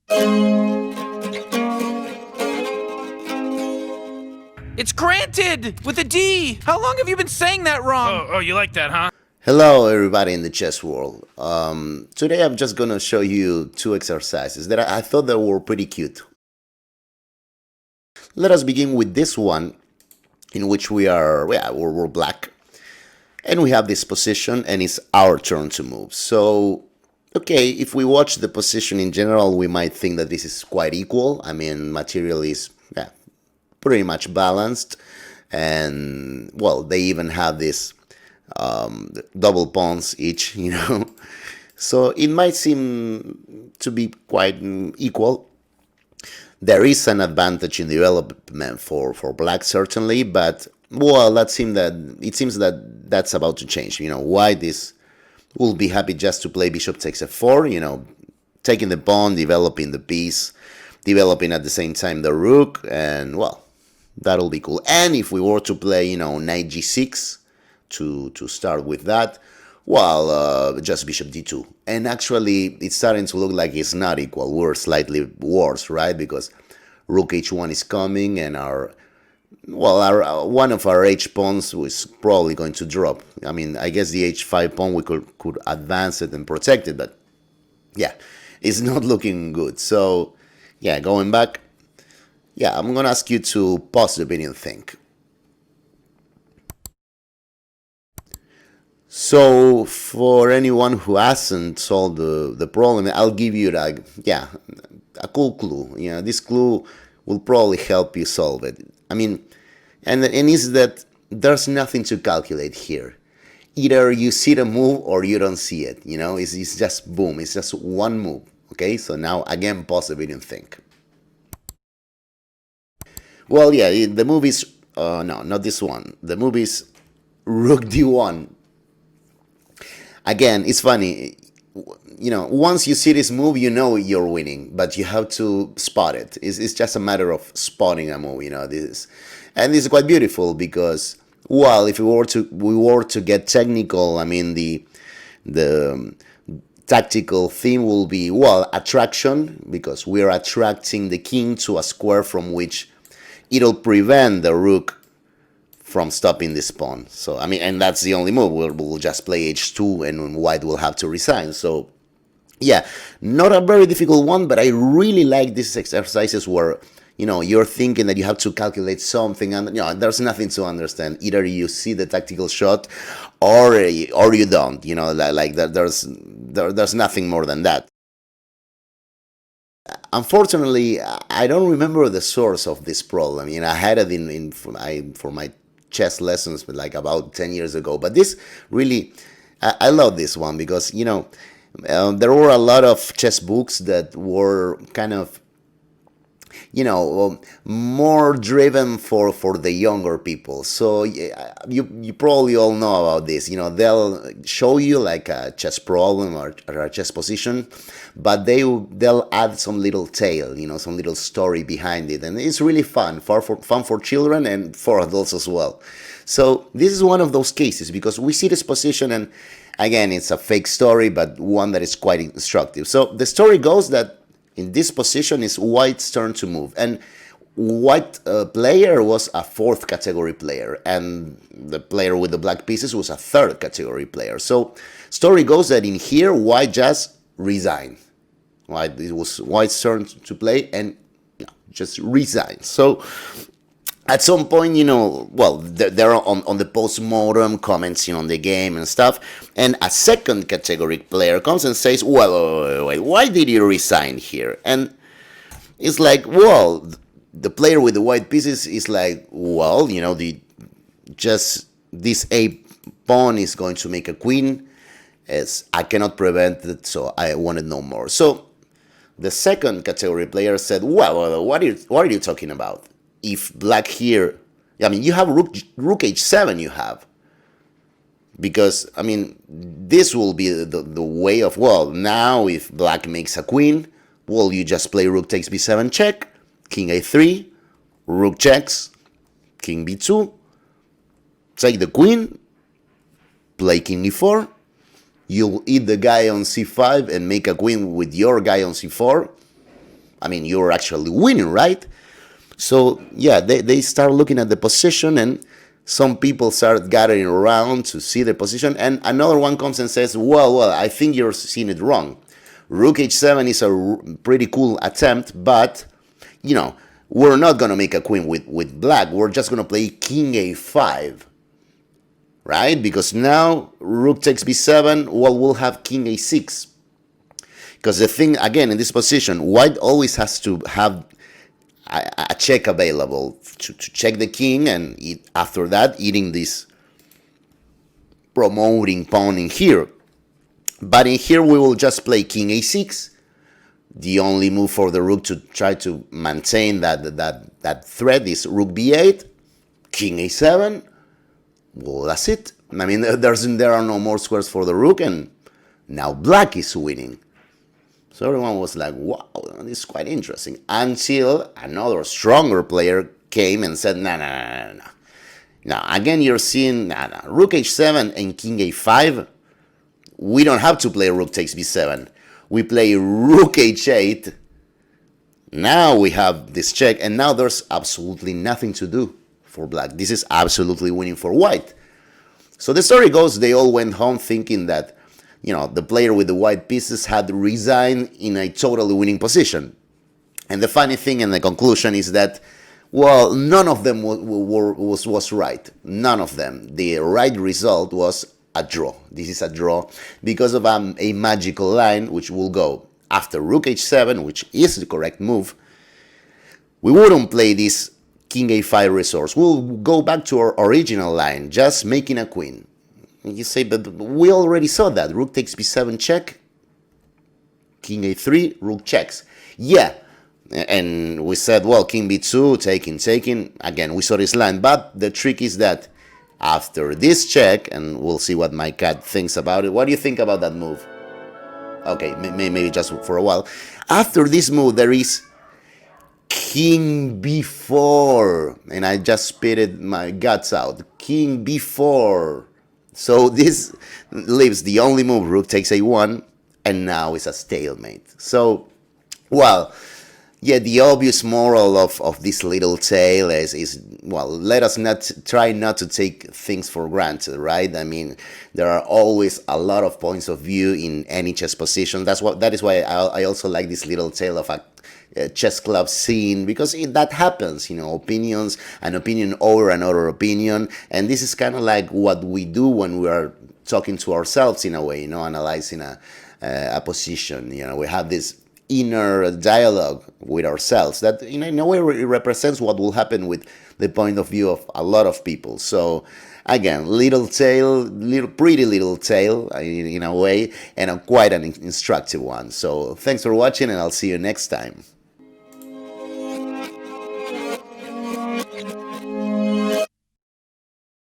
It's granted with a D. How long have you been saying that wrong? Oh, you like that, huh? Hello, everybody in the chess world. Today I'm just gonna show you two exercises that I thought that were pretty cute. Let us begin with this one, in which we're black, and we have this position, and it's our turn to move. So, okay, if we watch the position in general, we might think that this is quite equal. I mean, material is pretty much balanced, and well, they even have this double pawns each, you know. So it might seem to be quite equal. There is an advantage in development for black, certainly, but well, it seems that that's about to change. You know, white will be happy just to play bishop takes f4, you know, taking the pawn, developing the piece, developing at the same time the rook, and well, that'll be cool. And if we were to play, you know, knight g6 to start with that, well, just bishop d2. And actually, it's starting to look like it's not equal. We're slightly worse, right? Because rook h1 is coming, and one of our h pawns is probably going to drop. I mean, I guess the h5 pawn we could advance it and protect it, but yeah, it's not looking good. So yeah, going back, yeah, I'm gonna ask you to pause the video and think. So for anyone who hasn't solved the problem, I'll give you like, yeah, a cool clue. You know, this clue will probably help you solve it. I mean, and is that there's nothing to calculate here. Either you see the move or you don't see it. You know, it's just boom. It's just one move. Okay, so now again, pause the video and think. Well, yeah, the move is no, not this one. The move is rook d1. Again, it's funny, you know, once you see this move, you know you're winning, but you have to spot it. It's just a matter of spotting a move, you know. This is quite beautiful because, well, if we were to get technical, I mean, the tactical theme will be, well, attraction, because we're attracting the king to a square from which it'll prevent the rook from stopping this pawn. So, I mean, and that's the only move. We'll just play h2 and white will have to resign. So, yeah, not a very difficult one, but I really like these exercises where, you know, you're thinking that you have to calculate something and, you know, there's nothing to understand. Either you see the tactical shot or you don't, you know, like that. There's nothing more than that. Unfortunately, I don't remember the source of this problem. You know, I had it for my chess lessons, but like about 10 years ago. But this really, I love this one because, you know, there were a lot of chess books that were kind of, you know, more driven for the younger people. So you probably all know about this. You know, they'll show you like a chess problem or a chess position, but they'll add some little tale, you know, some little story behind it, and it's really fun for children and for adults as well. So this is one of those cases because we see this position, and again, it's a fake story, but one that is quite instructive. So the story goes that in this position is white's turn to move, and white player was a 4th category player, and the player with the black pieces was a 3rd category player. So story goes that in here white just resigned. Right, it was white's turn to play, and just resigned. So at some point, you know, well, they're on the post-mortem comments, you know, on the game and stuff, and a 2nd category player comes and says, well, wait, why did you resign here? And it's like, well, the player with the white pieces is like, well, you know, this a pawn is going to make a queen, as I cannot prevent it, so I wanted no more. So the 2nd category player said, well, what are you talking about? If black here, I mean, you have rook h7, you have. Because, I mean, this will be the way of, well, now if black makes a queen, well, you just play rook takes b7 check, king a3, rook checks, king b2, take the queen, play king e4, you'll eat the guy on c5 and make a queen with your guy on c4, I mean, you're actually winning, right? So yeah, they start looking at the position, and some people start gathering around to see the position, and another one comes and says, well, I think you're seeing it wrong. Rook h7 is a pretty cool attempt, but, you know, we're not going to make a queen with black. We're just going to play king a5, right? Because now rook takes b7, well, we'll have king a6. Because the thing, again, in this position, white always has to have a check available to check the king, and after that, eating this promoting pawn in here. But in here, we will just play king a6. The only move for the rook to try to maintain that threat is rook b8, king a7. Well, that's it. I mean, there are no more squares for the rook, and now black is winning. So everyone was like, wow, this is quite interesting. Until another stronger player came and said, no. Now, again, you're seeing, rook h7 and king a5. We don't have to play rook takes b7. We play rook h8. Now we have this check, and now there's absolutely nothing to do for black. This is absolutely winning for white. So the story goes, they all went home thinking that, you know, the player with the white pieces had resigned in a totally winning position. And the funny thing in the conclusion is that, well, none of them was right. None of them. The right result was a draw. This is a draw because of a magical line which will go after rook h7, which is the correct move. We wouldn't play this king a5 resource. We'll go back to our original line, just making a queen. You say, but we already saw that. Rook takes b7 check, king a3, rook checks. Yeah, and we said, well, king b2, taking. Again, we saw this line, but the trick is that after this check, and we'll see what my cat thinks about it. What do you think about that move? Okay, maybe just for a while. After this move, there is king b4, and I just spitted my guts out. King b4. So this leaves the only move, rook takes a1, and now it's a stalemate. So, well, yeah, the obvious moral of this little tale is well, let us try not to take things for granted, right? I mean, there are always a lot of points of view in any chess position. That is why I also like this little tale of a chess club scene, because that happens, you know, an opinion over another opinion, and this is kind of like what we do when we are talking to ourselves in a way, you know, analyzing a position. You know, we have this inner dialogue with ourselves that in a way it represents what will happen with the point of view of a lot of people. So again, pretty little tale in a way, and quite an instructive one. So thanks for watching, and I'll see you next time.